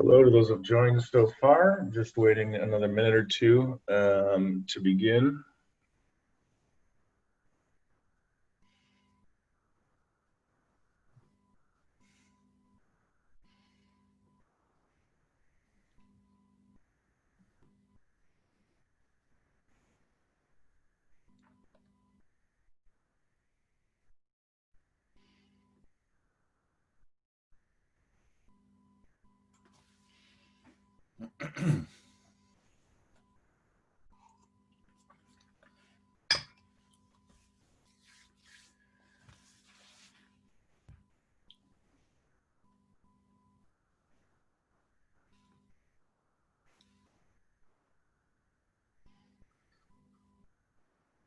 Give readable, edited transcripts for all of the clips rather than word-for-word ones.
Hello to those who have joined so far. Just waiting another minute or two to begin.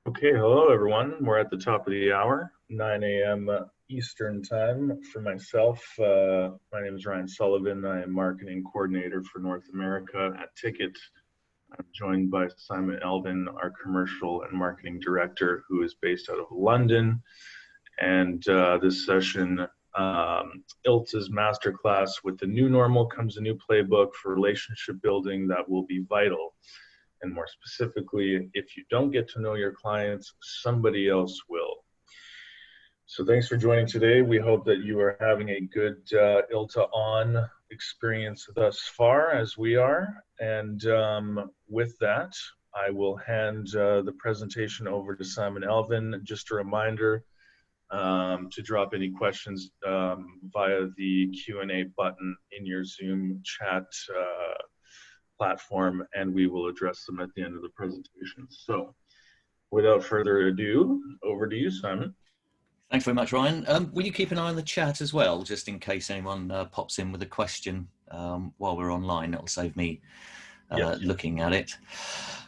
Okay, hello everyone. We're at the top of the hour, 9 a.m. Eastern time. For myself, my name is Ryan Sullivan. I am marketing coordinator for North America at Tikit. I'm joined by Simon Elven, our commercial and marketing director, who is based out of London. And this session, ILTA's masterclass, with the new normal comes a new playbook for relationship building that will be vital. And more specifically, if you don't get to know your clients, somebody else will. So thanks for joining today. We hope that you are having a good ILTA on experience thus far, as we are. And with that, I will hand the presentation over to Simon Elven. Just a reminder to drop any questions via the Q&A button in your Zoom chat platform, and we will address them at the end of the presentation. So without further ado, over to you, Simon. Thanks very much, Ryan. Will you keep an eye on the chat as well, just in case anyone pops in with a question while we're online? It'll save me Yes. Looking at it.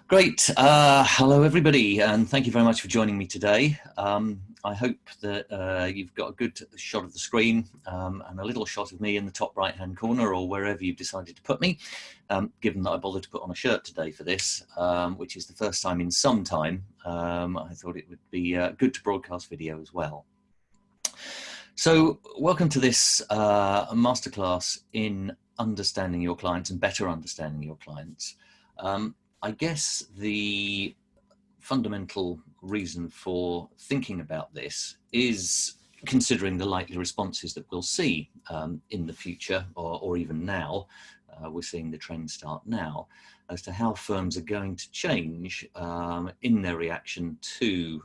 Great. Hello, everybody, and thank you very much for joining me today. I hope that you've got a good shot of the screen and a little shot of me in the top right-hand corner or wherever you've decided to put me, given that I bothered to put on a shirt today for this, which is the first time in some time. I thought it would be good to broadcast video as well. So welcome to this masterclass in understanding your clients and better understanding your clients. I guess the fundamental reason for thinking about this is considering the likely responses that we'll see in the future or even now. We're seeing the trend start now as to how firms are going to change in their reaction to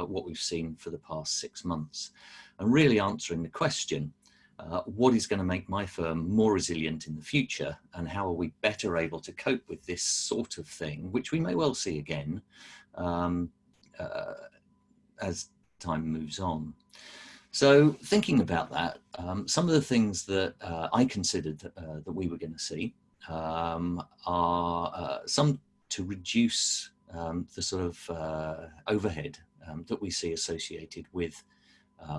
what we've seen for the past 6 months, and really answering the question, what is going to make my firm more resilient in the future, and how are we better able to cope with this sort of thing, which we may well see again as time moves on. So thinking about that, some of the things that I considered that we were going to see are some to reduce the sort of overhead that we see associated with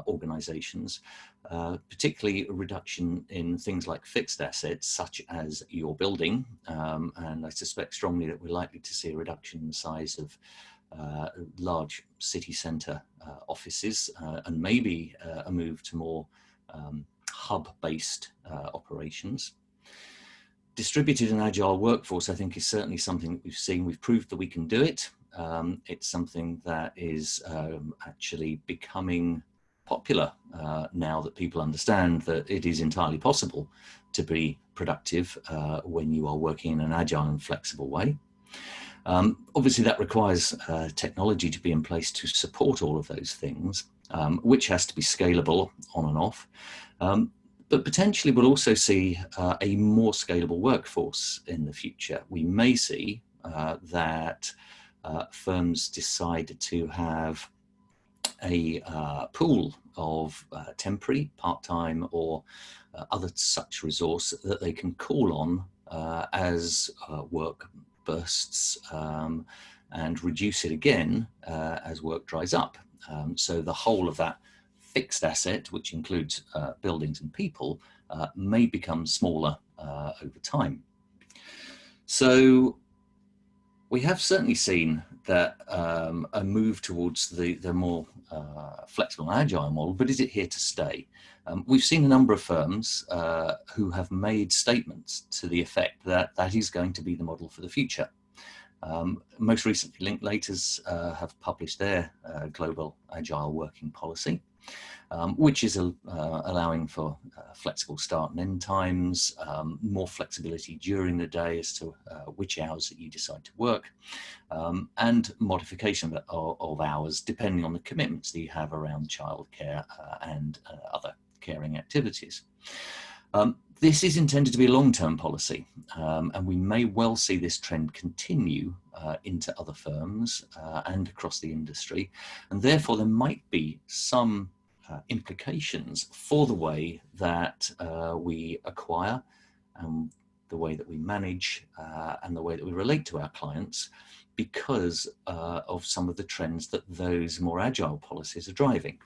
organizations, particularly a reduction in things like fixed assets such as your building, and I suspect strongly that we're likely to see a reduction in the size of large city centre offices, and maybe a move to more hub-based operations. Distributed and agile workforce, I think, is certainly something that we've seen. We've proved that we can do it. It's something that is actually becoming popular now that people understand that it is entirely possible to be productive when you are working in an agile and flexible way. Obviously, that requires technology to be in place to support all of those things, which has to be scalable on and off. But potentially we'll also see a more scalable workforce in the future. We may see that firms decide to have a pool of temporary, part-time or other such resource that they can call on as work bursts and reduce it again as work dries up. So the whole of that fixed asset, which includes buildings and people, may become smaller over time. So We have certainly seen that a move towards the more flexible and agile model, but is it here to stay? We've seen a number of firms who have made statements to the effect that that is going to be the model for the future. Most recently, Linklaters have published their global agile working policy, which is allowing for flexible start and end times, more flexibility during the day as to which hours that you decide to work, and modification of hours depending on the commitments that you have around childcare and other caring activities. This is intended to be a long-term policy, and we may well see this trend continue into other firms and across the industry, and therefore there might be some implications for the way that we acquire and the way that we manage and the way that we relate to our clients because of some of the trends that those more agile policies are driving.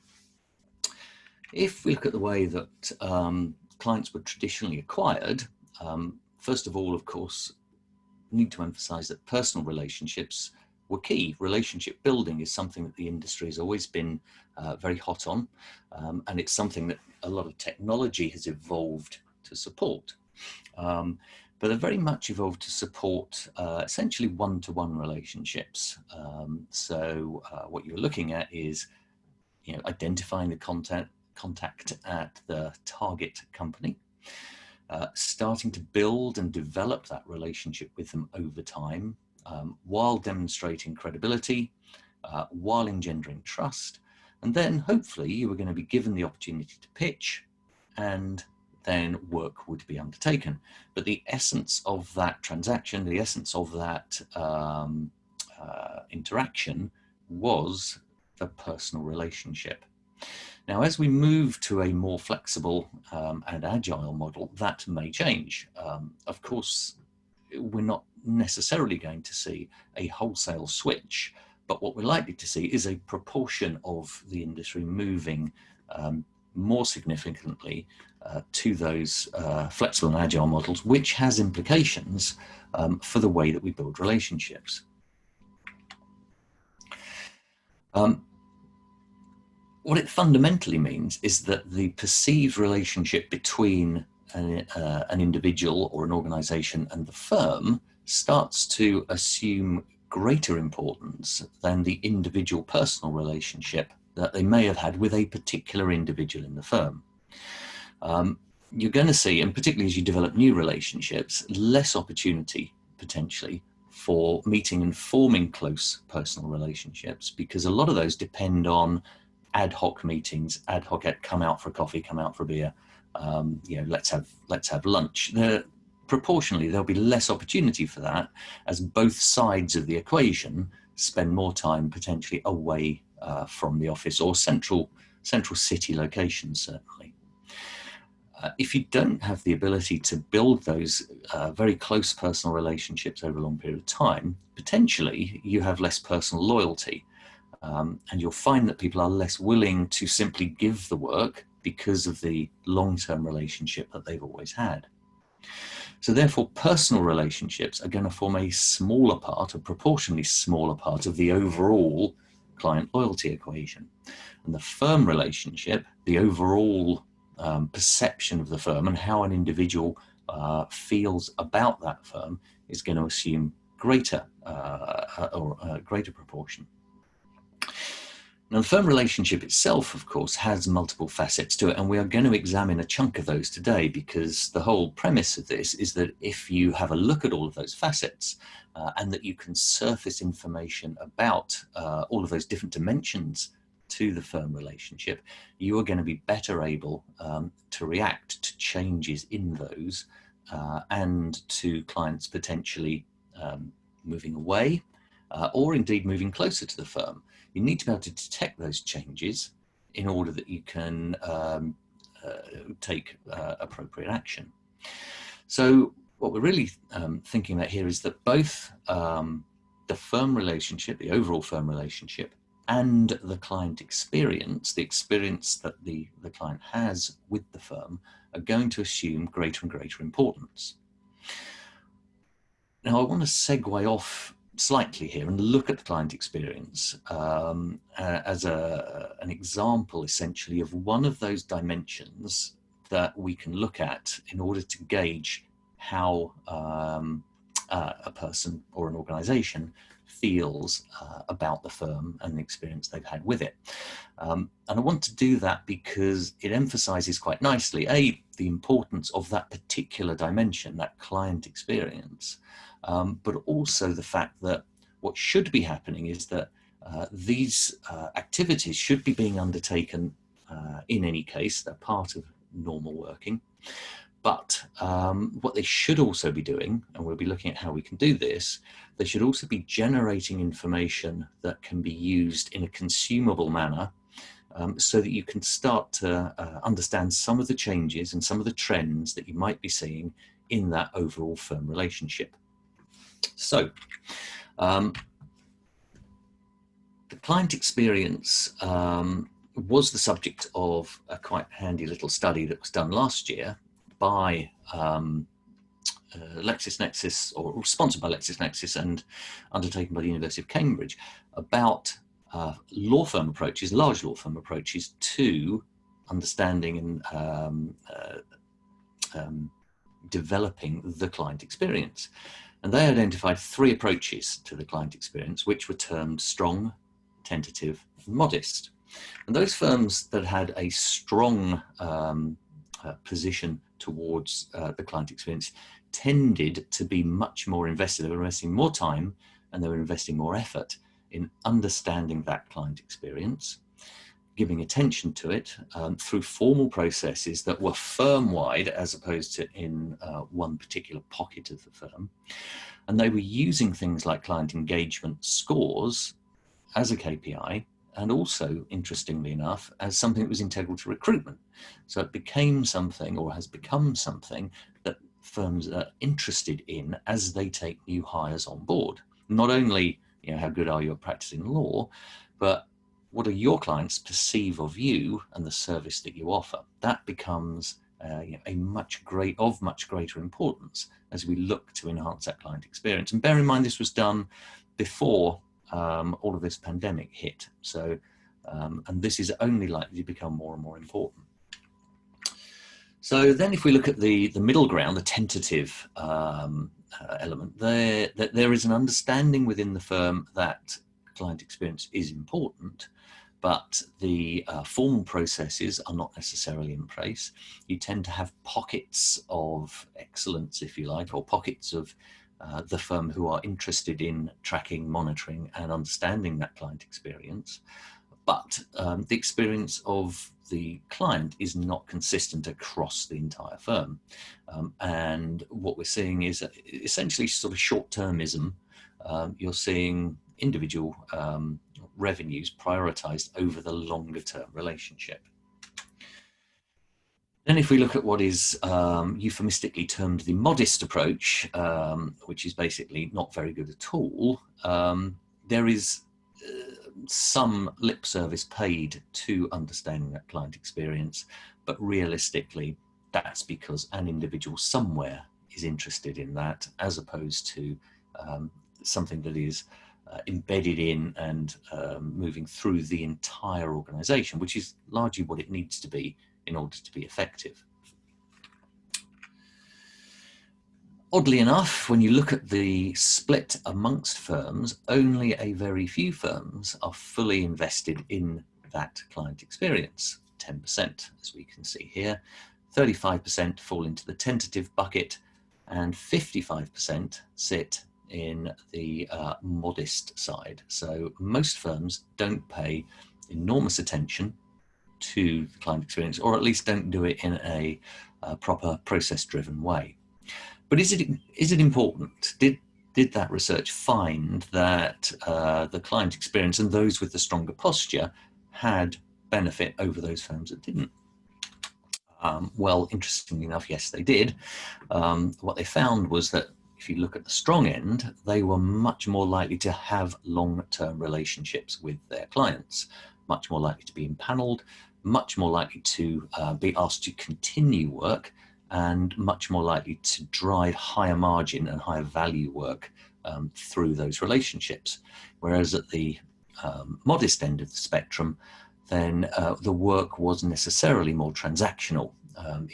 If we look at the way that clients were traditionally acquired, first of all, of course, need to emphasize that personal relationships were key. Relationship building is something that the industry has always been very hot on, and it's something that a lot of technology has evolved to support. But they're very much evolved to support essentially one-to-one relationships. So what you're looking at is, identifying the contact at the target company, starting to build and develop that relationship with them over time, while demonstrating credibility, while engendering trust, and then hopefully you were going to be given the opportunity to pitch, and then work would be undertaken. But the essence of that transaction, the essence of that interaction was the personal relationship. Now, as we move to a more flexible and agile model, that may change. Of course, we're not necessarily going to see a wholesale switch, but what we're likely to see is a proportion of the industry moving more significantly to those flexible and agile models, which has implications for the way that we build relationships. What it fundamentally means is that the perceived relationship between an individual or an organization and the firm starts to assume greater importance than the individual personal relationship that they may have had with a particular individual in the firm. You're going to see, and particularly as you develop new relationships, less opportunity potentially for meeting and forming close personal relationships, because a lot of those depend on ad hoc meetings, ad hoc, come out for a coffee, come out for a beer, let's have lunch. Proportionally, there'll be less opportunity for that as both sides of the equation spend more time potentially away from the office or central city locations, certainly. If you don't have the ability to build those very close personal relationships over a long period of time, potentially you have less personal loyalty. And you'll find that people are less willing to simply give the work because of the long-term relationship that they've always had. So therefore, personal relationships are going to form a smaller part, a proportionally smaller part of the overall client loyalty equation. And the firm relationship, the overall perception of the firm and how an individual feels about that firm is going to assume greater proportion. Now, the firm relationship itself, of course, has multiple facets to it, and we are going to examine a chunk of those today, because the whole premise of this is that if you have a look at all of those facets and that you can surface information about all of those different dimensions to the firm relationship, you are going to be better able to react to changes in those and to clients potentially moving away or indeed moving closer to the firm. You need to be able to detect those changes in order that you can take appropriate action. So what we're really thinking about here is that both the firm relationship, the overall firm relationship, and the client experience, the experience that the client has with the firm, are going to assume greater and greater importance. Now, I want to segue off slightly here and look at the client experience as an example, essentially, of one of those dimensions that we can look at in order to gauge how a person or an organization feels about the firm and the experience they've had with it. And I want to do that because it emphasizes quite nicely, the importance of that particular dimension, that client experience, but also the fact that what should be happening is that these activities should be being undertaken in any case. They're part of normal working. But what they should also be doing, and we'll be looking at how we can do this, they should also be generating information that can be used in a consumable manner, so that you can start to understand some of the changes and some of the trends that you might be seeing in that overall firm relationship. So the client experience was the subject of a quite handy little study that was done last year by LexisNexis, or sponsored by LexisNexis and undertaken by the University of Cambridge, about law firm approaches, large law firm approaches to understanding and developing the client experience. And they identified 3 approaches to the client experience, which were termed strong, tentative, and modest. And those firms that had a strong position towards the client experience tended to be much more invested. They were investing more time and they were investing more effort in understanding that client experience, giving attention to it through formal processes that were firm-wide as opposed to in one particular pocket of the firm. And they were using things like client engagement scores as a KPI, and also, interestingly enough, as something that was integral to recruitment. So it became something, or has become something, that firms are interested in as they take new hires on board. Not only, how good are you at practicing law, but what do your clients perceive of you and the service that you offer? That becomes of much greater importance as we look to enhance that client experience. And bear in mind, this was done before all of this pandemic hit. So, and this is only likely to become more and more important. So then if we look at the middle ground, the tentative element, there is an understanding within the firm that client experience is important, but the formal processes are not necessarily in place. You tend to have pockets of excellence, if you like, or pockets of the firm who are interested in tracking, monitoring, and understanding that client experience. But the experience of the client is not consistent across the entire firm. And what we're seeing is essentially sort of short-termism. You're seeing individual revenues prioritized over the longer-term relationship. Then if we look at what is euphemistically termed the modest approach, which is basically not very good at all, there is some lip service paid to understanding that client experience, but realistically, that's because an individual somewhere is interested in that, as opposed to something that is embedded in and moving through the entire organization, which is largely what it needs to be in order to be effective. Oddly enough, when you look at the split amongst firms, only a very few firms are fully invested in that client experience, 10%, as we can see here. 35% fall into the tentative bucket, and 55% sit in the modest side. So most firms don't pay enormous attention to the client experience, or at least don't do it in a proper process-driven way. But is it important? Did that research find that the client experience and those with the stronger posture had benefit over those firms that didn't? Well, interestingly enough, yes, they did. What they found was that if you look at the strong end, they were much more likely to have long-term relationships with their clients, much more likely to be impaneled, much more likely to be asked to continue work, and much more likely to drive higher margin and higher value work through those relationships. Whereas at the modest end of the spectrum, then the work was necessarily more transactional.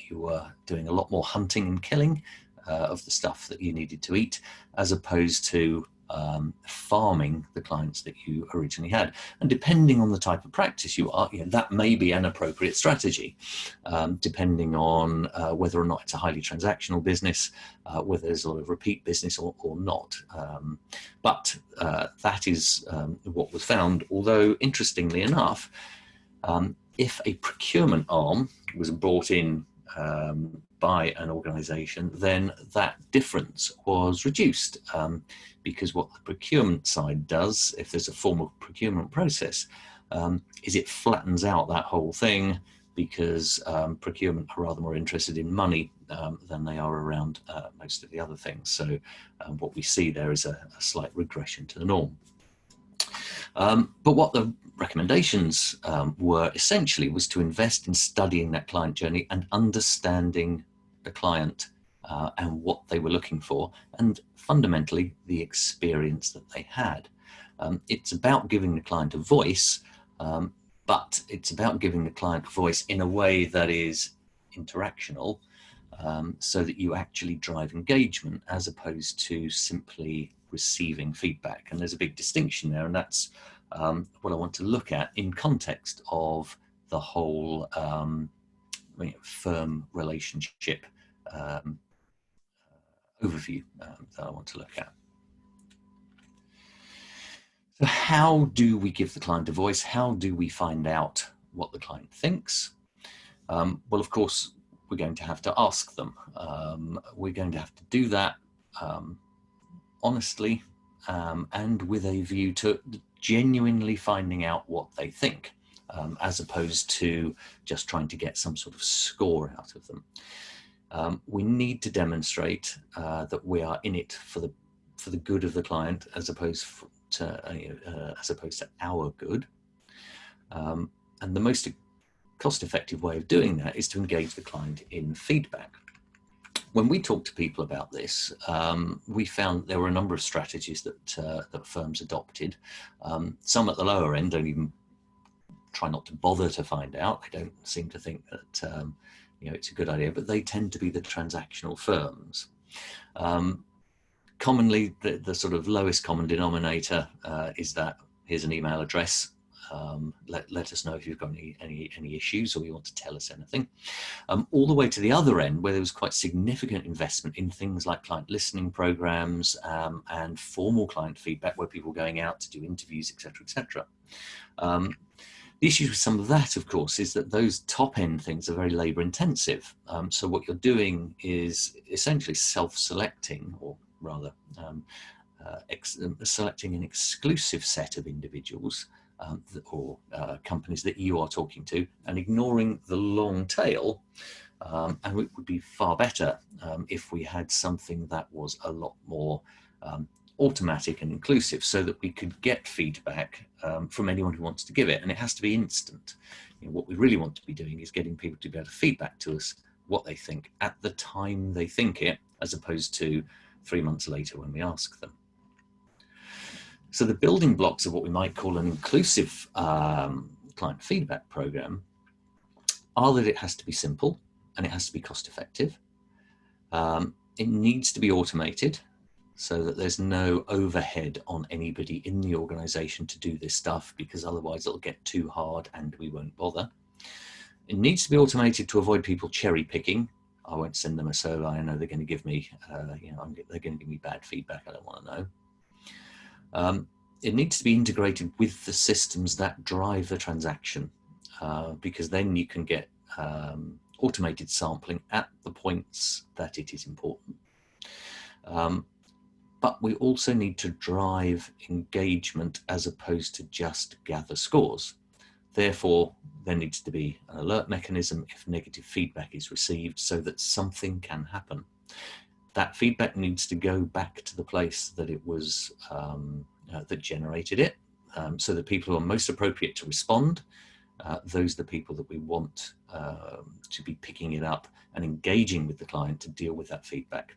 You were doing a lot more hunting and killing of the stuff that you needed to eat, as opposed to farming the clients that you originally had. And depending on the type of practice you are, that may be an appropriate strategy, depending on whether or not it's a highly transactional business, whether there's a lot of repeat business or not. But that is what was found, although interestingly enough, if a procurement arm was brought in by an organization, then that difference was reduced, because what the procurement side does, if there's a formal procurement process, is it flattens out that whole thing, because procurement are rather more interested in money than they are around most of the other things. So what we see there is a slight regression to the norm. But what the recommendations were essentially was to invest in studying that client journey and understanding the client and what they were looking for, and fundamentally the experience that they had. It's about giving the client a voice, but it's about giving the client a voice in a way that is interactional, so that you actually drive engagement as opposed to simply receiving feedback. And there's a big distinction there, and that's what I want to look at in context of the whole firm relationship overview that I want to look at. So how do we give the client a voice? How do we find out what the client thinks? Well, of course, we're going to have to ask them. We're going to have to do that honestly, and with a view to genuinely finding out what they think, as opposed to just trying to get some sort of score out of them. We need to demonstrate that we are in it for the good of the client, as opposed to our good. And the most cost-effective way of doing that is to engage the client in feedback. When we talk to people about this, we found there were a number of strategies that firms adopted. Some at the lower end don't even try not to bother to find out. They don't seem to think that it's a good idea, but they tend to be the transactional firms. Commonly, the sort of lowest common denominator is that here's an email address. Let us know if you've got any issues or you want to tell us anything. All the way to the other end, where there was quite significant investment in things like client listening programs and formal client feedback, where people were going out to do interviews, etc., etc. The issue with some of that, of course, is that those top end things are very labor intensive. So what you're doing is essentially self-selecting, or rather selecting an exclusive set of individuals or companies that you are talking to, and ignoring the long tail. And it would be far better if we had something that was a lot more automatic and inclusive, so that we could get feedback from anyone who wants to give it, and it has to be instant. What we really want to be doing is getting people to be able to feedback to us what they think at the time they think it, as opposed to 3 months later when we ask them. So the building blocks of what we might call an inclusive client feedback program are that it has to be simple and it has to be cost effective. It needs to be automated, so that there's no overhead on anybody in the organization to do this stuff, because otherwise it'll get too hard and we won't bother. It needs to be automated to avoid people cherry picking. I won't send them a survey. I know they're going to give me, they're going to give me bad feedback. I don't want to know. It needs to be integrated with the systems that drive the transaction, because then you can get automated sampling at the points that it is important. But we also need to drive engagement as opposed to just gather scores. Therefore, there needs to be an alert mechanism if negative feedback is received, so that something can happen. That feedback needs to go back to the place that it was, that generated it. So the people who are most appropriate to respond, those are the people that we want to be picking it up and engaging with the client to deal with that feedback.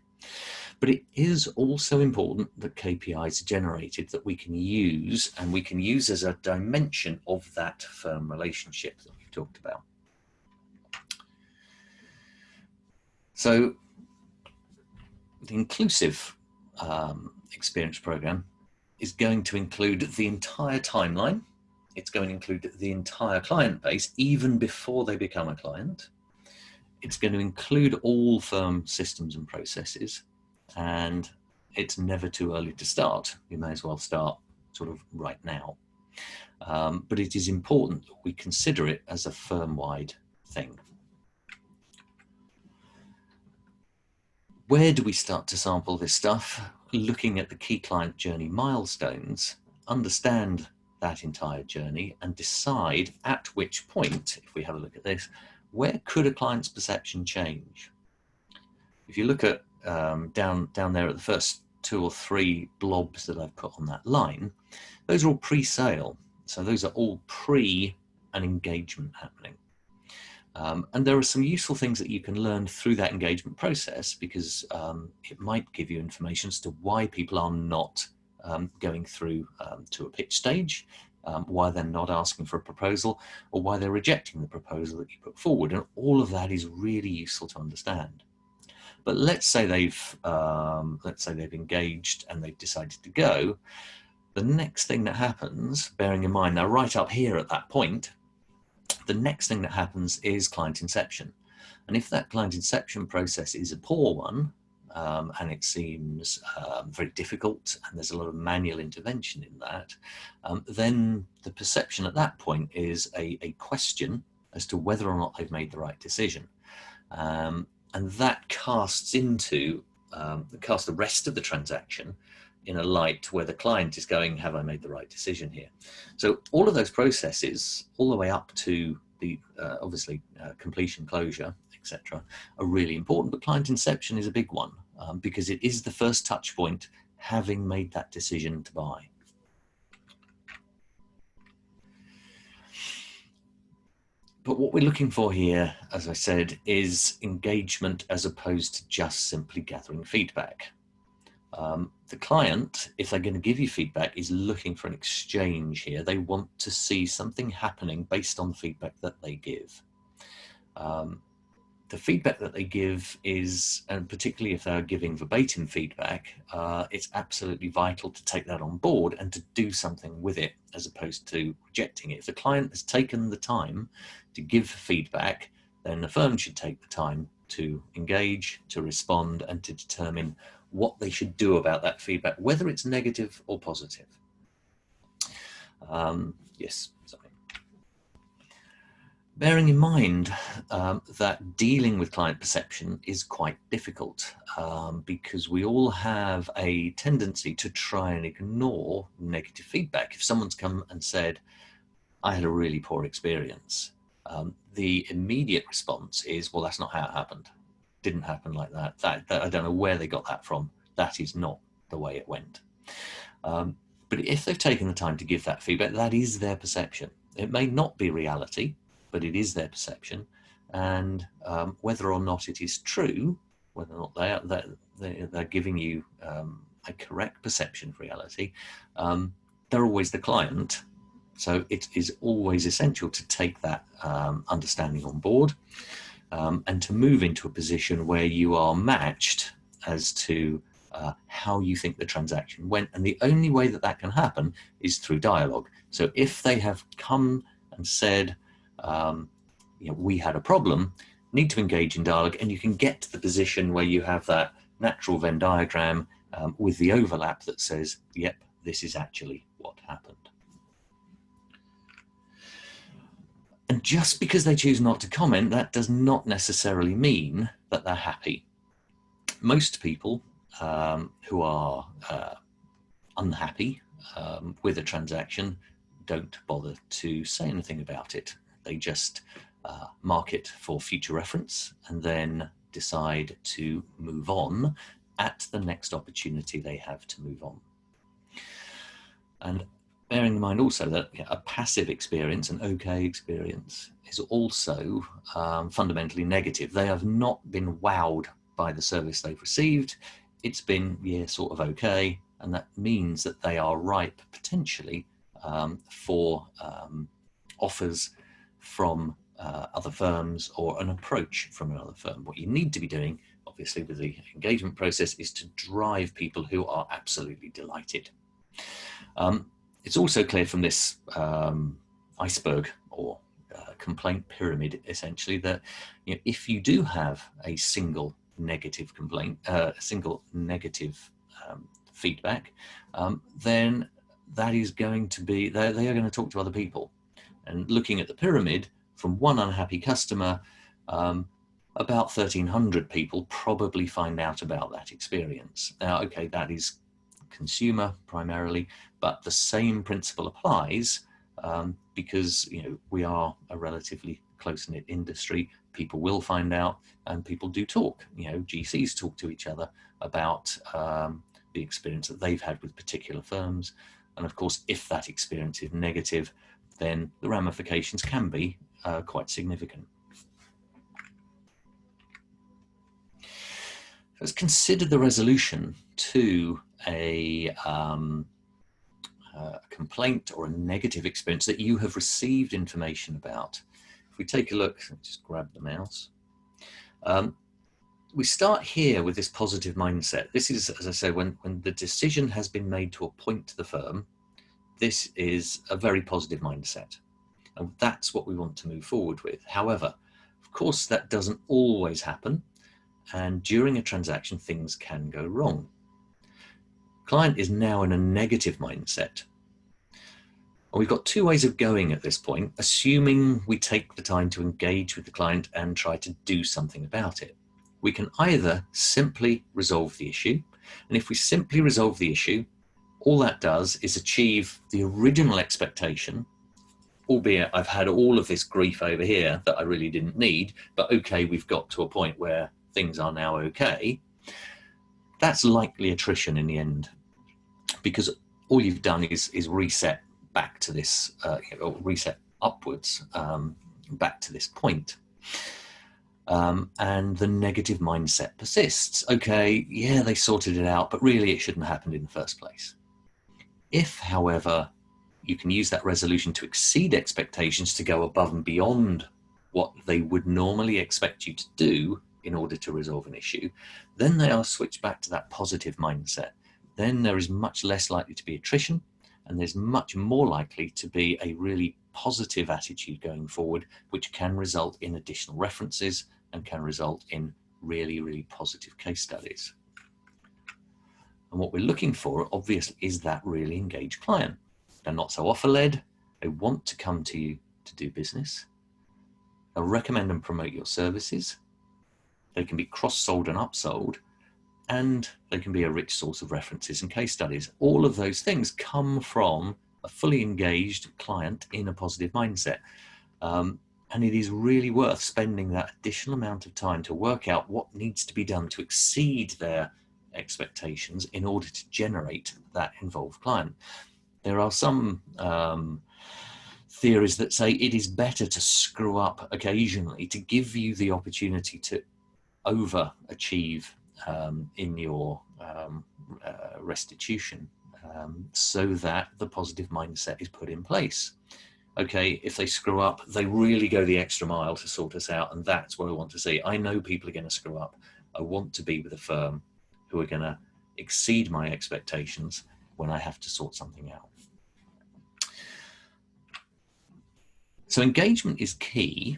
But it is also important that KPIs are generated that we can use, and we can use as a dimension of that firm relationship that we've talked about. So the inclusive experience program is going to include the entire timeline. It's going to include the entire client base, even before they become a client. It's going to include all firm systems and processes, and it's never too early to start. You may as well start sort of right now. But it is important that we consider it as a firm-wide thing. Where do we start to sample this stuff? Looking at the key client journey milestones, understand that entire journey and decide at which point, if we have a look at this, where could a client's perception change? If you look at down there at the first 2 or 3 blobs that I've put on that line, those are all pre-sale. So those are all pre an engagement happening. And there are some useful things that you can learn through that engagement process, because it might give you information as to why people are not going through to a pitch stage, why they're not asking for a proposal, or why they're rejecting the proposal that you put forward. And all of that is really useful to understand. But let's say they've engaged and they've decided to go. The next thing that happens, bearing in mind they're right up here at that point, the next thing that happens is client inception. And if that client inception process is a poor one, and it seems very difficult, and there's a lot of manual intervention in that, then the perception at that point is a question as to whether or not they've made the right decision. And that casts the rest of the transaction in a light where the client is going, have I made the right decision here? So all of those processes, all the way up to the obviously completion, closure, etc., are really important. But client inception is a big one, because it is the first touch point, having made that decision to buy. But what we're looking for here, as I said, is engagement as opposed to just simply gathering feedback. The client, if they're going to give you feedback, is looking for an exchange here. They want to see something happening based on the feedback that they give. The feedback that they give is, and particularly if they're giving verbatim feedback, it's absolutely vital to take that on board and to do something with it as opposed to rejecting it. If the client has taken the time to give feedback, then the firm should take the time to engage, to respond, and to determine what they should do about that feedback, whether it's negative or positive. Yes, sorry. Bearing in mind that dealing with client perception is quite difficult, because we all have a tendency to try and ignore negative feedback. If someone's come and said, I had a really poor experience, the immediate response is, well, that's not how it happened. Didn't happen like that. That I don't know where they got that from. That is not the way it went. But if they've taken the time to give that feedback, that is their perception. It may not be reality, but it is their perception. And whether or not it is true, whether or not they're giving you a correct perception of reality, they're always the client. So it is always essential to take that understanding on board, and to move into a position where you are matched as to how you think the transaction went. And the only way that that can happen is through dialogue. So if they have come and said, we had a problem, need to engage in dialogue, and you can get to the position where you have that natural Venn diagram with the overlap that says, yep, this is actually what happened. And just because they choose not to comment, that does not necessarily mean that they're happy. Most people who are unhappy with a transaction don't bother to say anything about it. They just mark it for future reference and then decide to move on at the next opportunity they have to move on. And bearing in mind also that a passive experience, an okay experience, is also fundamentally negative. They have not been wowed by the service they've received. It's been, yeah, sort of okay. And that means that they are ripe potentially for offers from other firms or an approach from another firm. What you need to be doing, obviously, with the engagement process is to drive people who are absolutely delighted. It's also clear from this iceberg or complaint pyramid, essentially, that if you do have a single negative complaint, single negative feedback, then that is going to be, they are going to talk to other people. And looking at the pyramid, from one unhappy customer, about 1,300 people probably find out about that experience. Now, okay, that is consumer primarily, but the same principle applies because we are a relatively close-knit industry. People will find out, and people do talk. GCs talk to each other about the experience that they've had with particular firms. And of course, if that experience is negative, then the ramifications can be quite significant. Let's consider the resolution to a complaint or a negative experience that you have received information about. If we take a look, just grab the mouse. We start here with this positive mindset. This is, as I say, when the decision has been made to appoint the firm, this is a very positive mindset. And that's what we want to move forward with. However, of course, that doesn't always happen. And during a transaction, things can go wrong. Client is now in a negative mindset. And we've got two ways of going at this point, assuming we take the time to engage with the client and try to do something about it. We can either simply resolve the issue. And if we simply resolve the issue, all that does is achieve the original expectation, albeit I've had all of this grief over here that I really didn't need, but okay, we've got to a point where things are now okay. That's likely attrition in the end, because all you've done is reset back to this, or reset upwards back to this point. And the negative mindset persists. Okay, yeah, they sorted it out, but really it shouldn't have happened in the first place. If, however, you can use that resolution to exceed expectations, to go above and beyond what they would normally expect you to do in order to resolve an issue, then they are switched back to that positive mindset. Then there is much less likely to be attrition, and there's much more likely to be a really positive attitude going forward, which can result in additional references and can result in really, really positive case studies. And what we're looking for, obviously, is that really engaged client. They're not so offer-led. They want to come to you to do business. They'll recommend and promote your services. They can be cross-sold and upsold, and they can be a rich source of references and case studies. All of those things come from a fully engaged client in a positive mindset. And it is really worth spending that additional amount of time to work out what needs to be done to exceed their expectations in order to generate that involved client. There are some theories that say it is better to screw up occasionally to give you the opportunity to overachieve in your restitution, so that the positive mindset is put in place. Okay, if they screw up, they really go the extra mile to sort us out, and that's what I want to see. I know people are going to screw up. I want to be with a firm who are going to exceed my expectations when I have to sort something out. So engagement is key,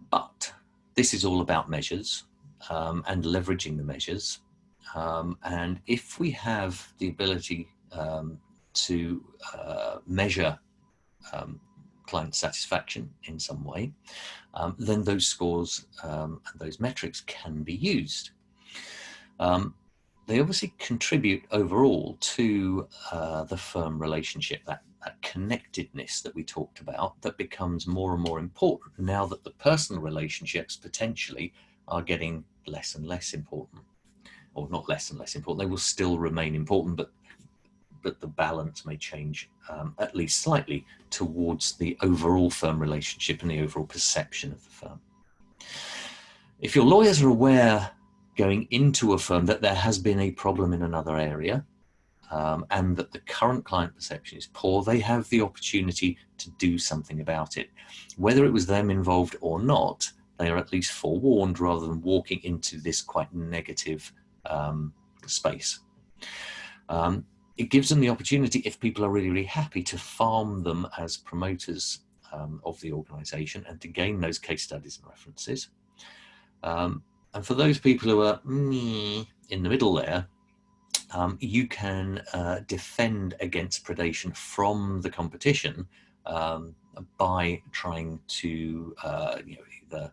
but this is all about measures and leveraging the measures. And if we have the ability to measure client satisfaction in some way, then those scores and those metrics can be used. They obviously contribute overall to the firm relationship, that connectedness that we talked about, that becomes more and more important now that the personal relationships potentially are getting less and less important. Or not less and less important, they will still remain important, but the balance may change at least slightly towards the overall firm relationship and the overall perception of the firm. If your lawyers are aware going into a firm that there has been a problem in another area, and that the current client perception is poor, they have the opportunity to do something about it. Whether it was them involved or not, they are at least forewarned rather than walking into this quite negative space. It gives them the opportunity, if people are really, really happy, to farm them as promoters of the organization and to gain those case studies and references. And for those people who are in the middle there, you can defend against predation from the competition by trying to either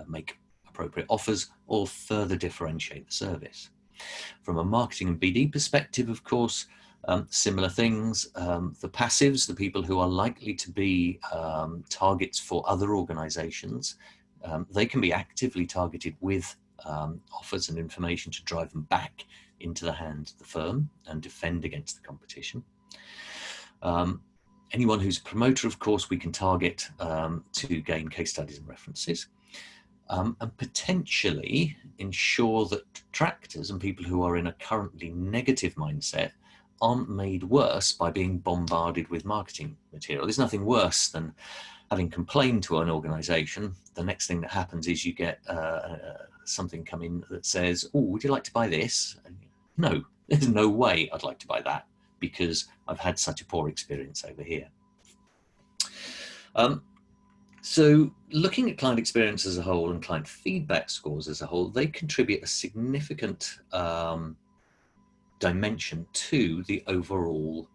make appropriate offers or further differentiate the service. From a marketing and BD perspective, of course, similar things. The passives, the people who are likely to be targets for other organizations, they can be actively targeted with offers and information to drive them back into the hands of the firm and defend against the competition. Anyone who's a promoter, of course, we can target to gain case studies and references, and potentially ensure that detractors and people who are in a currently negative mindset aren't made worse by being bombarded with marketing material. There's nothing worse than having complained to an organization. The next thing that happens is you get something come in that says, oh, would you like to buy this? And, no, there's no way I'd like to buy that because I've had such a poor experience over here. So looking at client experience as a whole and client feedback scores as a whole, they contribute a significant dimension to the overall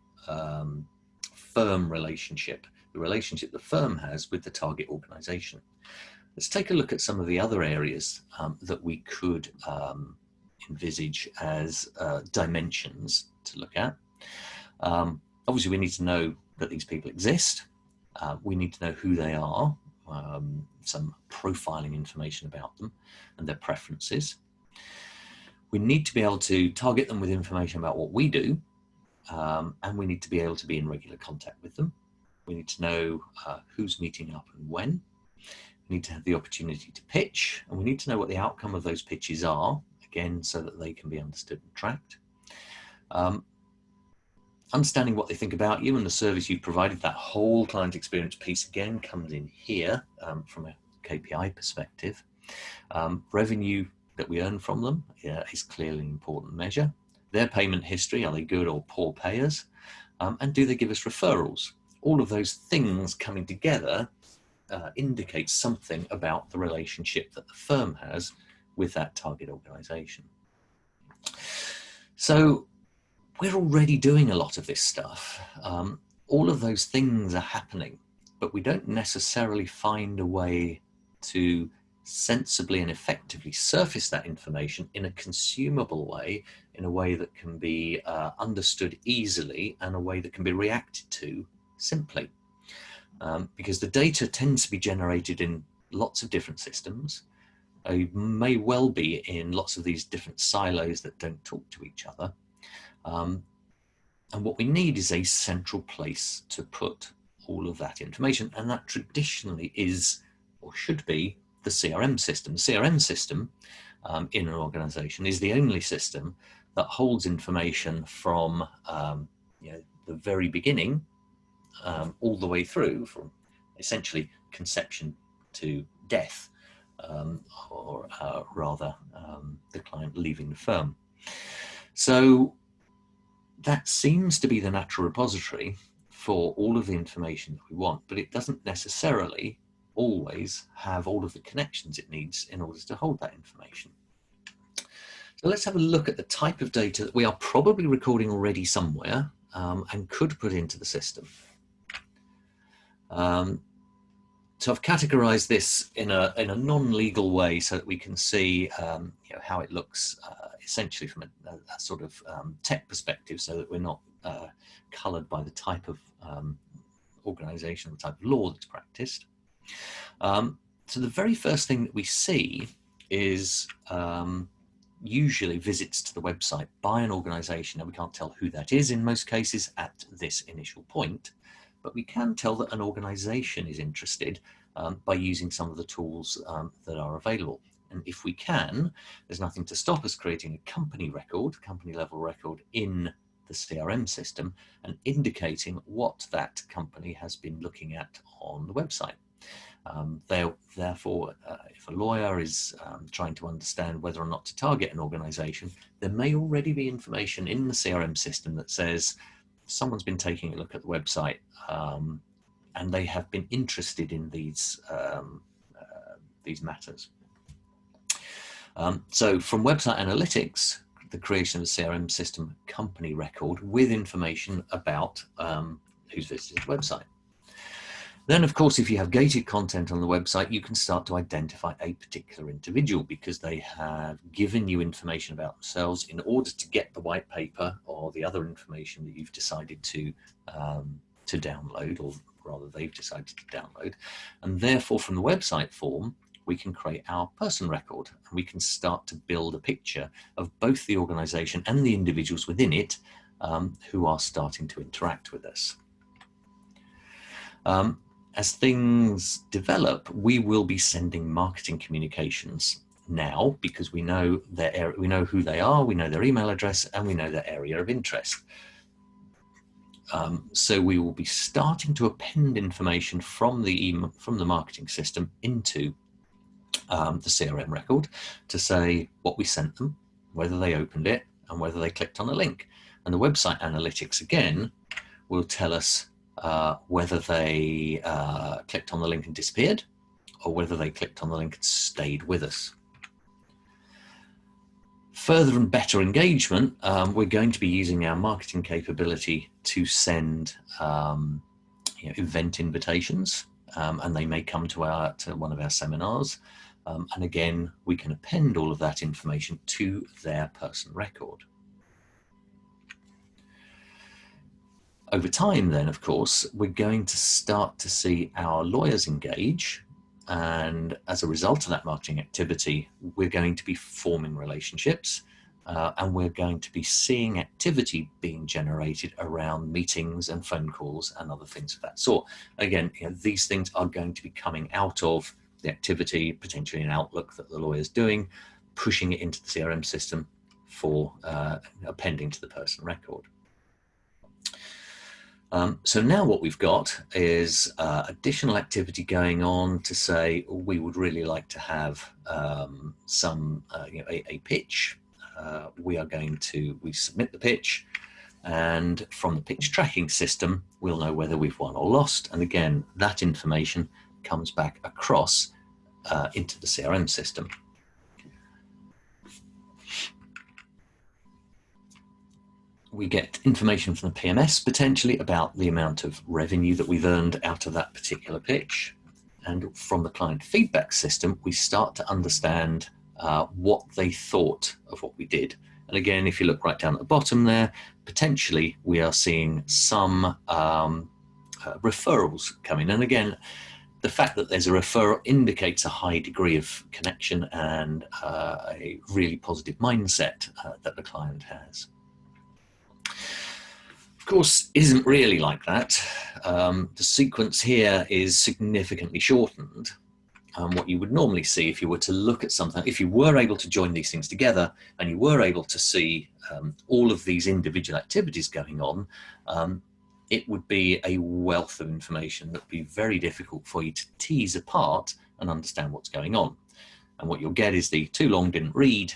firm relationship, the relationship the firm has with the target organization. Let's take a look at some of the other areas that we could envisage as dimensions to look at. Obviously, we need to know that these people exist. We need to know who they are, some profiling information about them and their preferences. We need to be able to target them with information about what we do, and we need to be able to be in regular contact with them. We need to know who's meeting up and when. We need to have the opportunity to pitch, and we need to know what the outcome of those pitches are, again, so that they can be understood and tracked. Understanding what they think about you and the service you've provided, that whole client experience piece again comes in here from a KPI perspective. Revenue that we earn from them is clearly an important measure. Their payment history, are they good or poor payers? And do they give us referrals? All of those things coming together indicate something about the relationship that the firm has with that target organization. So we're already doing a lot of this stuff. All of those things are happening, but we don't necessarily find a way to sensibly and effectively surface that information in a consumable way, in a way that can be understood easily and a way that can be reacted to simply. Because the data tends to be generated in lots of different systems. It may well be in lots of these different silos that don't talk to each other. And what we need is a central place to put all of that information. And that traditionally is, or should be, the CRM system. The CRM system in an organization is the only system that holds information from the very beginning all the way through, from essentially conception to death, or rather the client leaving the firm. So that seems to be the natural repository for all of the information that we want, but it doesn't necessarily always have all of the connections it needs in order to hold that information. So let's have a look at the type of data that we are probably recording already somewhere and could put into the system. So I've categorized this in a non-legal way so that we can see how it looks essentially from a sort of tech perspective, so that we're not colored by the type of organization, the type of law that's practiced. So the very first thing that we see is usually visits to the website by an organization, and we can't tell who that is in most cases at this initial point, but we can tell that an organization is interested by using some of the tools that are available. And if we can, there's nothing to stop us creating a company record, company level record in the CRM system, and indicating what that company has been looking at on the website. Therefore, if a lawyer is trying to understand whether or not to target an organization, there may already be information in the CRM system that says someone's been taking a look at the website and they have been interested in these matters. So from website analytics, the creation of a CRM system company record with information about who's visited the website. Then, of course, if you have gated content on the website, you can start to identify a particular individual because they have given you information about themselves in order to get the white paper or the other information that you've decided to download, or rather they've decided to download. And therefore, from the website form, we can create our person record, and we can start to build a picture of both the organization and the individuals within it who are starting to interact with us. As things develop, we will be sending marketing communications now because we know we know who they are, we know their email address, and we know their area of interest. So we will be starting to append information from the marketing system into the CRM record to say what we sent them, whether they opened it, and whether they clicked on the link. And the website analytics again will tell us whether they clicked on the link and disappeared, or whether they clicked on the link and stayed with us. Further and better engagement, we're going to be using our marketing capability to send event invitations, and they may come to one of our seminars. And again, we can append all of that information to their person record. Over time then, of course, we're going to start to see our lawyers engage, and as a result of that marketing activity, we're going to be forming relationships, and we're going to be seeing activity being generated around meetings and phone calls and other things of that sort. Again, these things are going to be coming out of the activity, potentially an Outlook that the lawyer's doing, pushing it into the CRM system for appending to the person record. So now what we've got is additional activity going on to say we would really like to have a pitch. We submit the pitch, and from the pitch tracking system, we'll know whether we've won or lost. And again, that information comes back across into the CRM system. We get information from the PMS potentially about the amount of revenue that we've earned out of that particular pitch. And from the client feedback system, we start to understand what they thought of what we did. And again, if you look right down at the bottom there, potentially we are seeing some referrals come in. And again, the fact that there's a referral indicates a high degree of connection and a really positive mindset that the client has. Of course, isn't really like that. The sequence here is significantly shortened. What you would normally see if you were to look at something, if you were able to join these things together and you were able to see all of these individual activities going on, it would be a wealth of information that would be very difficult for you to tease apart and understand what's going on. And what you'll get is the too long didn't read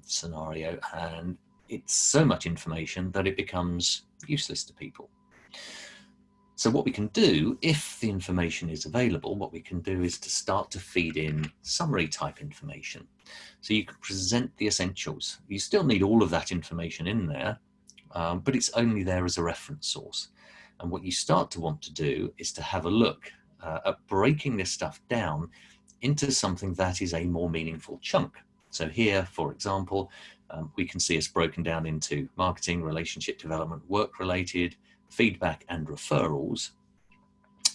scenario, and it's so much information that it becomes useless to people. So what we can do, if the information is available, what we can do is to start to feed in summary type information. So you can present the essentials. You still need all of that information in there, but it's only there as a reference source. And what you start to want to do is to have a look at breaking this stuff down into something that is a more meaningful chunk. So here, for example, we can see it's broken down into marketing, relationship development, work-related, feedback, and referrals.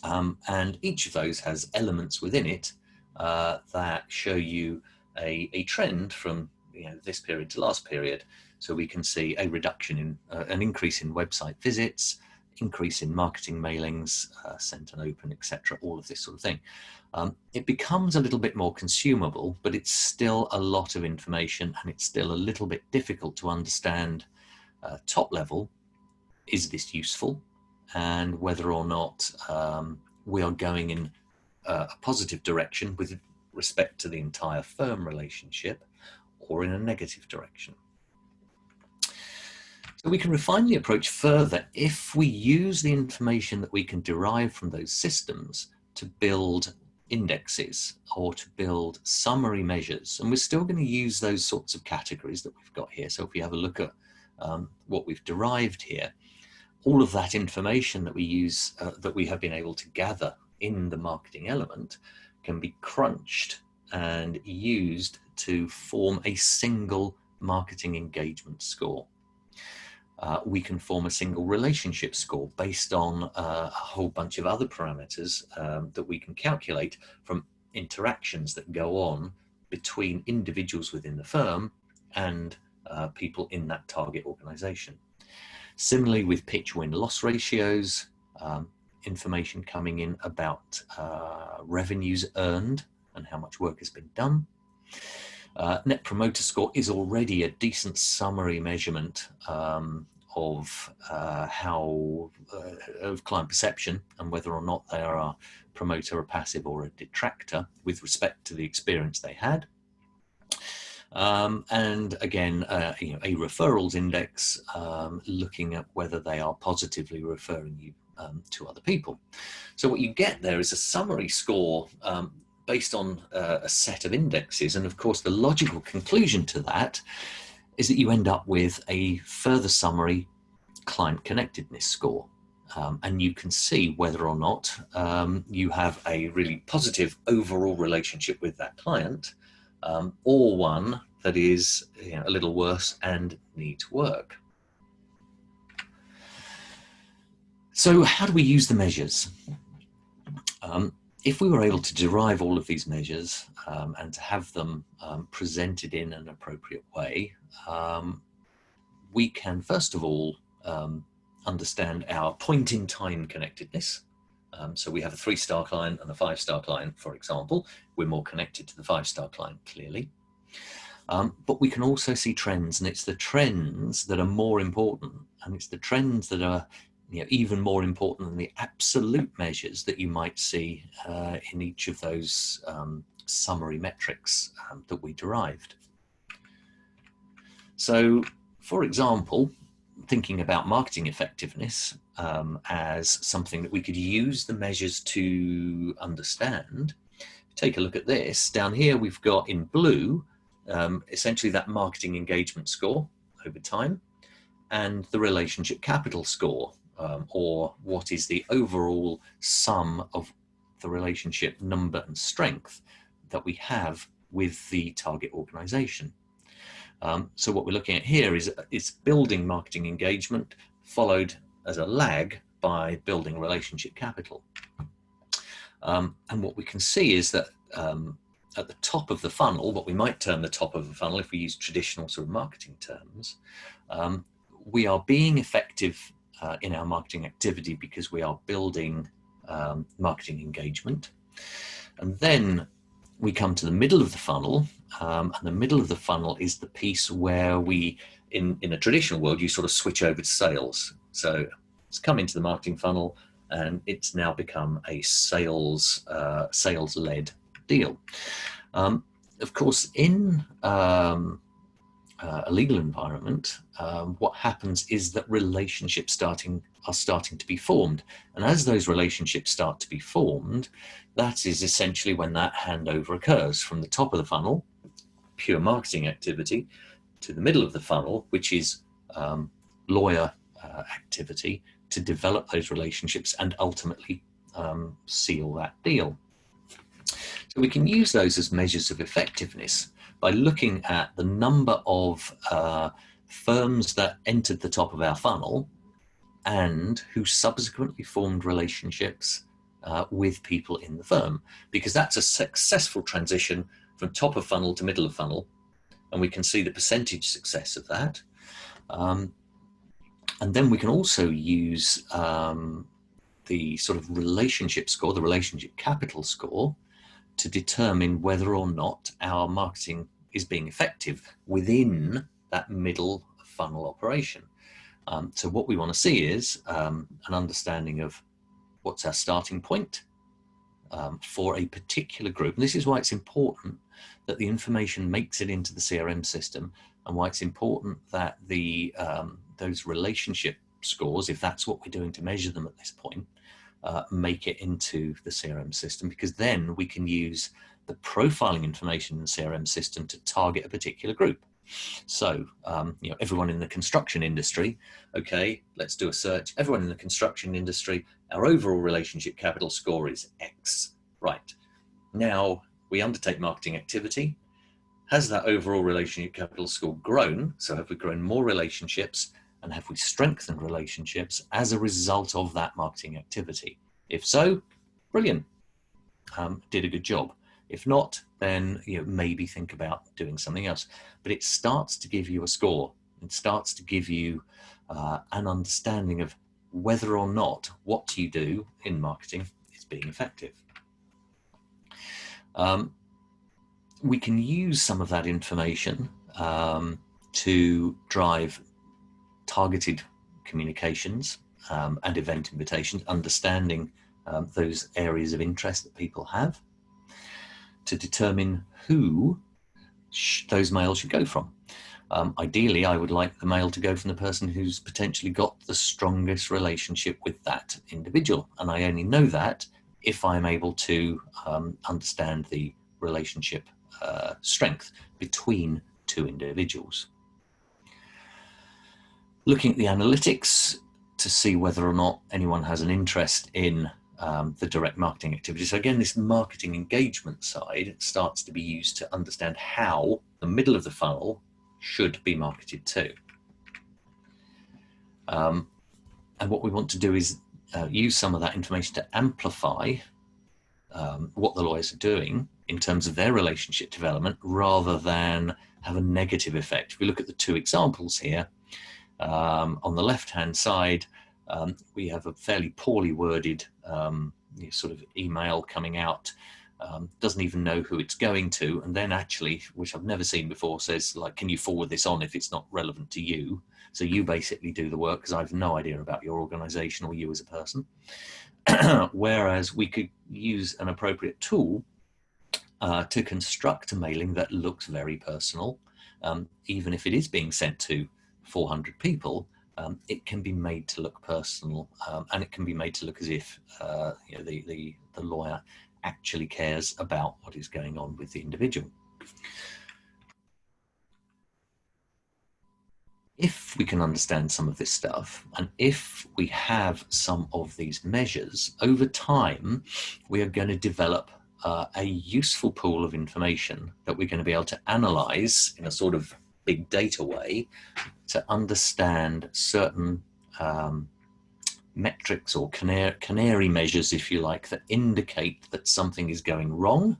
And each of those has elements within it that show you a trend from this period to last period. So we can see a reduction in an increase in website visits, increase in marketing mailings, sent and open, etc., all of this sort of thing. It becomes a little bit more consumable, but it's still a lot of information, and it's still a little bit difficult to understand top level. Is this useful? And whether or not we are going in a positive direction with respect to the entire firm relationship, or in a negative direction. So we can refine the approach further if we use the information that we can derive from those systems to build indexes or to build summary measures. And we're still going to use those sorts of categories that we've got here. So if we have a look at what we've derived here, all of that information that we use, that we have been able to gather in the marketing element, can be crunched and used to form a single marketing engagement score. We can form a single relationship score based on a whole bunch of other parameters that we can calculate from interactions that go on between individuals within the firm and people in that target organization. Similarly, with pitch win-loss ratios, information coming in about revenues earned and how much work has been done. Net Promoter Score is already a decent summary measurement of client perception and whether or not they are a promoter, a passive, or a detractor with respect to the experience they had. And again, a referrals index, looking at whether they are positively referring you to other people. So what you get there is a summary score based on a set of indexes. And of course, the logical conclusion to that is that you end up with a further summary client connectedness score. And you can see whether or not you have a really positive overall relationship with that client, or one that is a little worse and needs work. So how do we use the measures? If we were able to derive all of these measures and to have them presented in an appropriate way, we can first of all understand our point-in-time connectedness. So we have a 3-star client and a 5-star client, for example. We're more connected to the 5-star client, clearly. But we can also see trends, and it's the trends that are more important, and it's the trends that are even more important than the absolute measures that you might see in each of those summary metrics that we derived. So, for example, thinking about marketing effectiveness as something that we could use the measures to understand, take a look at this. Down here we've got in blue essentially that marketing engagement score over time, and the relationship capital score, or what is the overall sum of the relationship number and strength that we have with the target organization. So what we're looking at here is building marketing engagement followed as a lag by building relationship capital. And what we can see is that at the top of the funnel, what we might term the top of the funnel if we use traditional sort of marketing terms, we are being effective in our marketing activity because we are building marketing engagement. And then we come to the middle of the funnel, and the middle of the funnel is the piece where we, in a traditional world, you sort of switch over to sales. So it's come into the marketing funnel, and it's now become a sales-led deal. Of course, in a legal environment, what happens is that relationships are starting to be formed. And as those relationships start to be formed, that is essentially when that handover occurs from the top of the funnel, pure marketing activity, to the middle of the funnel, which is lawyer activity to develop those relationships and ultimately seal that deal. So we can use those as measures of effectiveness by looking at the number of firms that entered the top of our funnel and who subsequently formed relationships with people in the firm, because that's a successful transition from top of funnel to middle of funnel, and we can see the percentage success of that. And And then we can also use the sort of relationship score, the relationship capital score, to determine whether or not our marketing is being effective within that middle funnel operation. So what we want to see is an understanding of what's our starting point for a particular group. And this is why it's important that the information makes it into the CRM system, and why it's important that the those relationship scores, if that's what we're doing to measure them at this point, make it into the CRM system, because then we can use the profiling information in the CRM system to target a particular group. So, you know, everyone in the construction industry, okay, let's do a search. Everyone in the construction industry, our overall relationship capital score is X. Right. Now we undertake marketing activity. Has that overall relationship capital score grown? So have we grown more relationships, and have we strengthened relationships as a result of that marketing activity? If so, brilliant, did a good job. If not, then maybe think about doing something else. But it starts to give you a score. It starts to give you an understanding of whether or not what you do in marketing is being effective. We can use some of that information to drive targeted communications and event invitations, understanding those areas of interest that people have, to determine who those mails should go from. Ideally, I would like the mail to go from the person who's potentially got the strongest relationship with that individual. And I only know that if I'm able to understand the relationship strength between two individuals. Looking at the analytics to see whether or not anyone has an interest in the direct marketing activity. So again, this marketing engagement side starts to be used to understand how the middle of the funnel should be marketed to. And what we want to do is use some of that information to amplify what the lawyers are doing in terms of their relationship development, rather than have a negative effect. If we look at the two examples here, on the left-hand side, we have a fairly poorly worded sort of email coming out, doesn't even know who it's going to, and then actually, which I've never seen before, says, like, can you forward this on if it's not relevant to you? So you basically do the work, because I have no idea about your organization or you as a person. Whereas we could use an appropriate tool to construct a mailing that looks very personal. Even if it is being sent to 400 people, it can be made to look personal, and it can be made to look as if the lawyer actually cares about what is going on with the individual. If we can understand some of this stuff, and if we have some of these measures, over time, we are going to develop a useful pool of information that we're going to be able to analyze in a sort of big data way to understand certain metrics or canary measures, if you like, that indicate that something is going wrong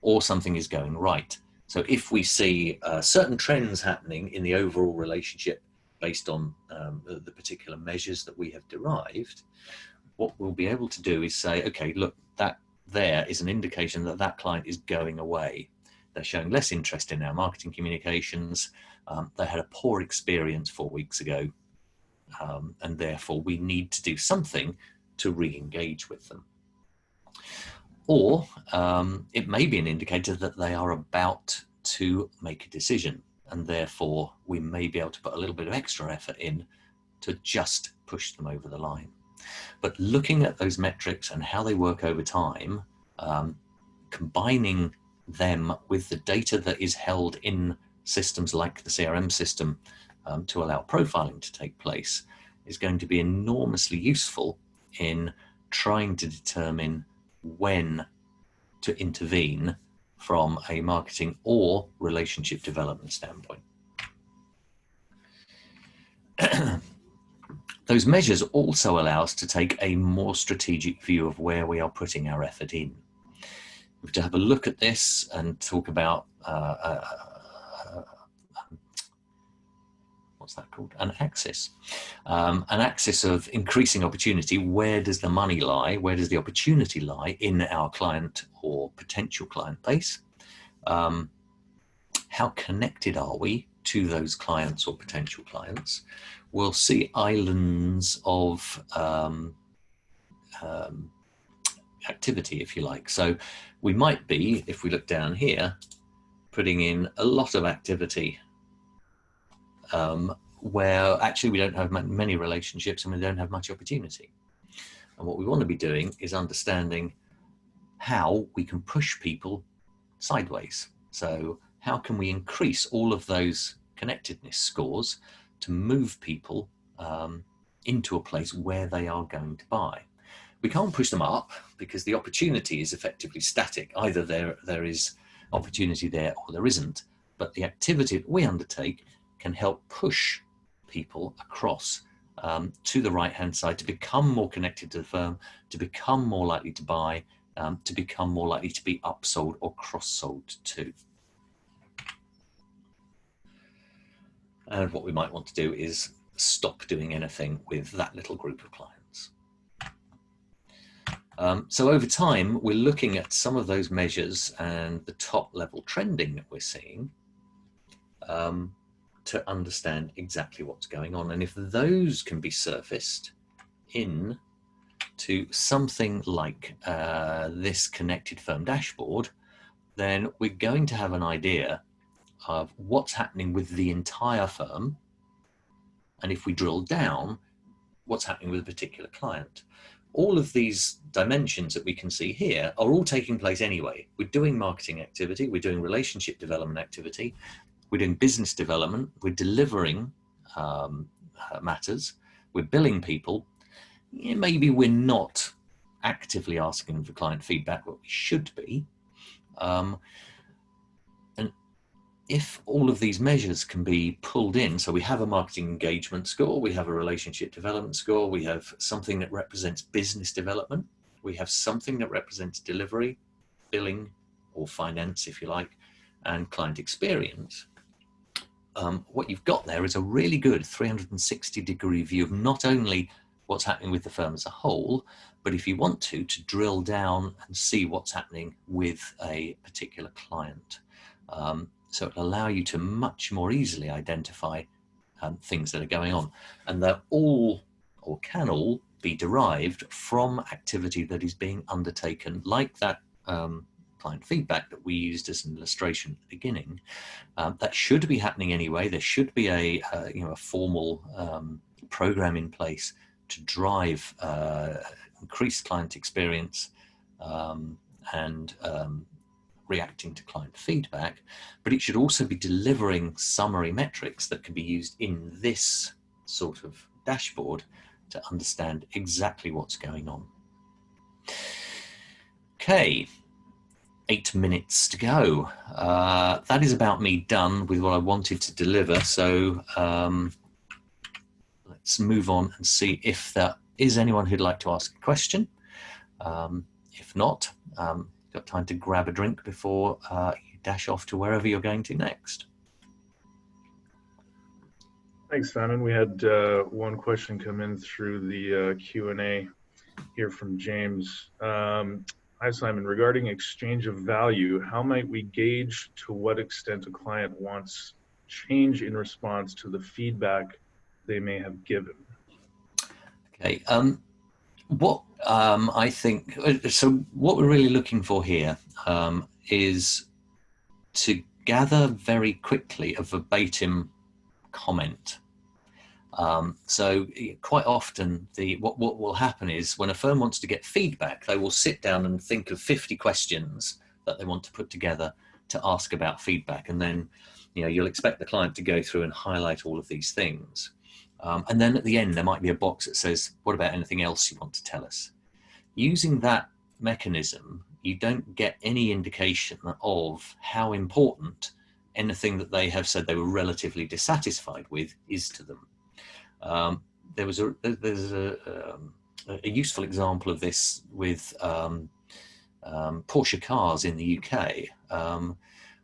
or something is going right. So if we see certain trends happening in the overall relationship based on the particular measures that we have derived, what we'll be able to do is say, okay, look, that there is an indication that that client is going away. They're showing less interest in our marketing communications. They had a poor experience 4 weeks ago, and therefore we need to do something to re-engage with them. Or it may be an indicator that they are about to make a decision, and therefore we may be able to put a little bit of extra effort in to just push them over the line. But looking at those metrics and how they work over time, combining them with the data that is held in systems like the CRM system to allow profiling to take place, is going to be enormously useful in trying to determine when to intervene from a marketing or relationship development standpoint. Those measures also allow us to take a more strategic view of where we are putting our effort in. We have to have a look at this and talk about what's that called? An axis. An axis of increasing opportunity. Where does the money lie? Where does the opportunity lie in our client or potential client base? How connected are we to those clients or potential clients? We'll see islands of activity, if you like. So we might be, if we look down here, putting in a lot of activity where actually we don't have many relationships and we don't have much opportunity. And what we want to be doing is understanding how we can push people sideways. So how can we increase all of those connectedness scores to move people into a place where they are going to buy? We can't push them up because the opportunity is effectively static. Either there is opportunity there or there isn't, but the activity that we undertake can help push people across to the right-hand side to become more connected to the firm, to become more likely to buy, to become more likely to be upsold or cross-sold to. And what we might want to do is stop doing anything with that little group of clients. So over time, we're looking at some of those measures and the top level trending that we're seeing to understand exactly what's going on. And if those can be surfaced in to something like this connected firm dashboard, then we're going to have an idea of what's happening with the entire firm. And if we drill down, what's happening with a particular client. All of these dimensions that we can see here are all taking place anyway. We're doing marketing activity, we're doing relationship development activity, we're doing business development, we're delivering matters, we're billing people. Maybe we're not actively asking for client feedback, but we should be. And if all of these measures can be pulled in, so we have a marketing engagement score, we have a relationship development score, we have something that represents business development, we have something that represents delivery, billing, or finance, if you like, and client experience. What you've got there is a really good 360-degree view of not only what's happening with the firm as a whole, but if you want to drill down and see what's happening with a particular client. So it'll allow you to much more easily identify things that are going on. And they're all, or can all, be derived from activity that is being undertaken, like that client feedback that we used as an illustration at the beginning. That should be happening anyway. There should be a formal program in place to drive increased client experience and reacting to client feedback, but it should also be delivering summary metrics that can be used in this sort of dashboard to understand exactly what's going on. Okay, 8 minutes to go. That is about me done with what I wanted to deliver. So let's move on and see if there is anyone who'd like to ask a question. If not, got time to grab a drink before you dash off to wherever you're going to next. Thanks, Simon. We had one question come in through the Q&A here from James. Hi, Simon. Regarding exchange of value, how might we gauge to what extent a client wants change in response to the feedback they may have given? Okay. What I think, so what we're really looking for here is to gather very quickly a verbatim comment. So quite often what will happen is when a firm wants to get feedback, they will sit down and think of 50 questions that they want to put together to ask about feedback. And then, you'll expect the client to go through and highlight all of these things. And then at the end, there might be a box that says, what about anything else you want to tell us? Using that mechanism, you don't get any indication of how important anything that they have said they were relatively dissatisfied with is to them. There's a useful example of this with Porsche cars in the UK.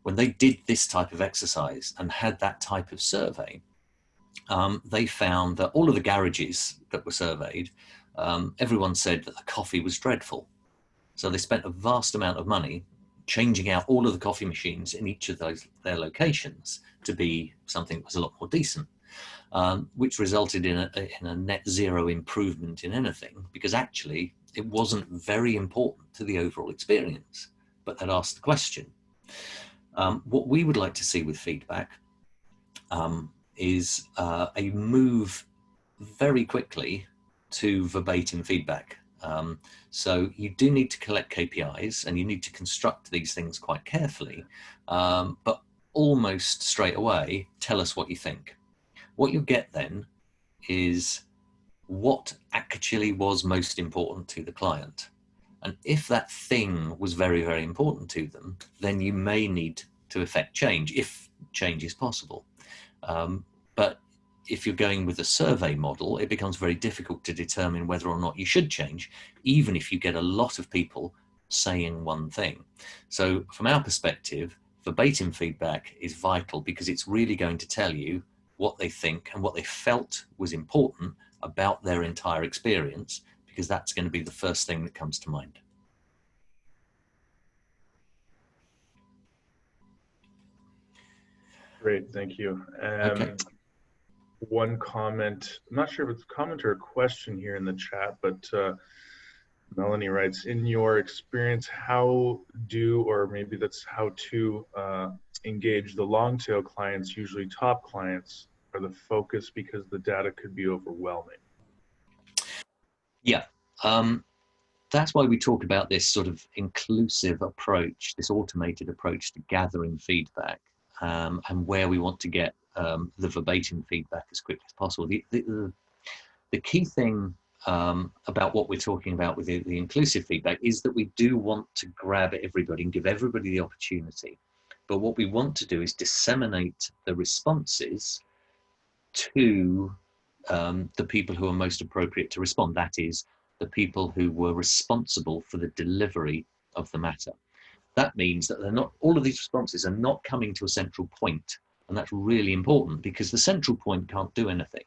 When they did this type of exercise and had that type of survey, they found that all of the garages that were surveyed, everyone said that the coffee was dreadful. So they spent a vast amount of money changing out all of the coffee machines in each of their locations to be something that was a lot more decent, which resulted in a net zero improvement in anything, because actually it wasn't very important to the overall experience, but they'd asked the question. What we would like to see with feedback is a move very quickly to verbatim feedback. So you do need to collect KPIs and you need to construct these things quite carefully, but almost straight away, tell us what you think. What you'll get then is what actually was most important to the client. And if that thing was very, very important to them, then you may need to effect change, if change is possible. But if you're going with a survey model, it becomes very difficult to determine whether or not you should change, even if you get a lot of people saying one thing. So from our perspective, verbatim feedback is vital, because it's really going to tell you what they think and what they felt was important about their entire experience, because that's going to be the first thing that comes to mind. Great, thank you. Okay. One comment, I'm not sure if it's a comment or a question here in the chat, but Melanie writes, in your experience, how do, or maybe that's how to engage the long tail clients, usually top clients, are the focus because the data could be overwhelming? Yeah. That's why we talk about this sort of inclusive approach, this automated approach to gathering feedback, and where we want to get the verbatim feedback as quickly as possible. The key thing about what we're talking about with the inclusive feedback is that we do want to grab everybody and give everybody the opportunity. But what we want to do is disseminate the responses to the people who are most appropriate to respond. That is, the people who were responsible for the delivery of the matter. That means that they're not, all of these responses are not coming to a central point. And that's really important, because the central point can't do anything.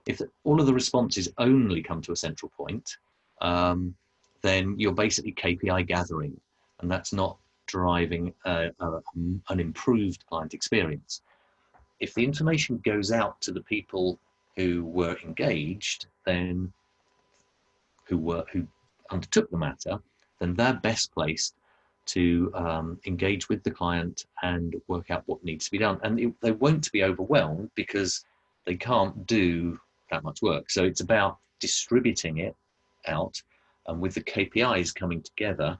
If all of the responses only come to a central point, then you're basically KPI gathering, and that's not driving an improved client experience. If the information goes out to the people who were engaged, then who undertook the matter, then they're best placed to engage with the client and work out what needs to be done. And they won't be overwhelmed, because they can't do that much work. So it's about distributing it out, and with the KPIs coming together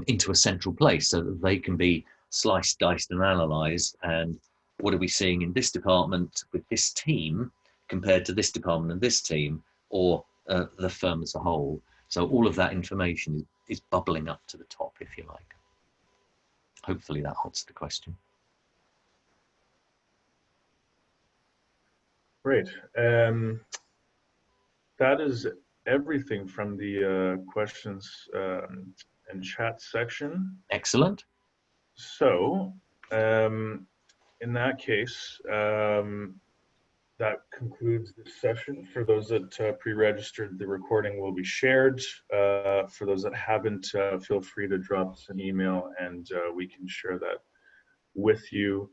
into a central place, so that they can be sliced, diced, and analysed. And what are we seeing in this department with this team compared to this department and this team, or the firm as a whole? So all of that information is bubbling up to the top, if you like. Hopefully that answers the question. Great. That is everything from the questions and chat section. Excellent. So in that case, that concludes this session. For those that pre-registered, the recording will be shared. For those that haven't, feel free to drop us an email, and we can share that with you.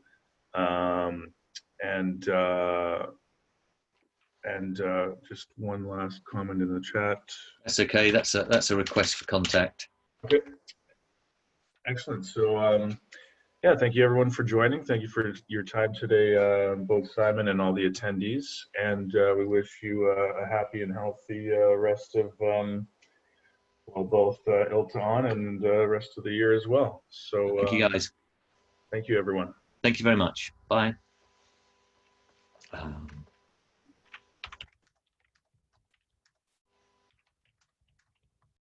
Just one last comment in the chat. That's okay. That's a request for contact. Okay. Excellent. So yeah, thank you everyone for joining. Thank you for your time today, both Simon and all the attendees. And we wish you a happy and healthy rest of, well, both Ilta and the rest of the year as well. So thank you, guys. Thank you, everyone. Thank you very much. Bye.